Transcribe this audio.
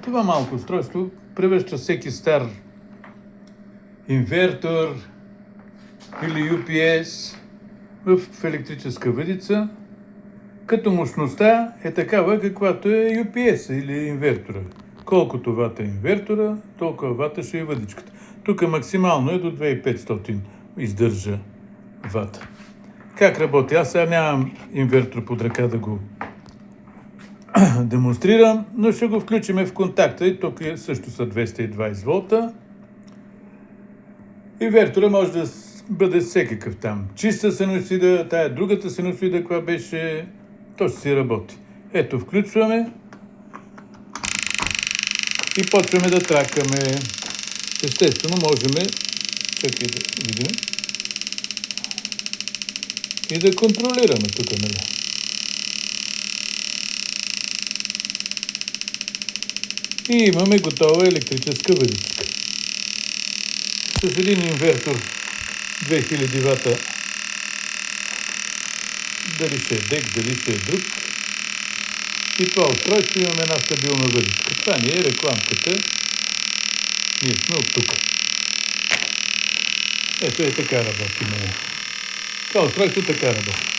Това малко устройство превръща всеки стар инвертор или UPS в електрическа въдица, като мощността е такава, каквато е UPS или инвертора. Колкото вата е инвертора, толкова вата ще е въдичката. Тук максимално е до 2500 издържа вата. Как работи? Аз сега нямам инвертор под ръка да го демонстрирам, но ще го включим в контакта и тук също са 220 волта. Инвертора може да бъде всекакъв там. Чиста синусоида, тая другата синусоида, каква беше, то ще си работи. Ето, включваме и почваме да тракаме. Естествено, можем, чакай да видим, и да контролираме тук, нали? И имаме готова електрическа въдичка. С един инвертор 2000 вата, дали ще е ДЕК, дали ще е друг. И това устройство имаме една стабилна въдичка. Това ни е рекламката. Ние сме от тук. Ето така работи. Това устройство така работи.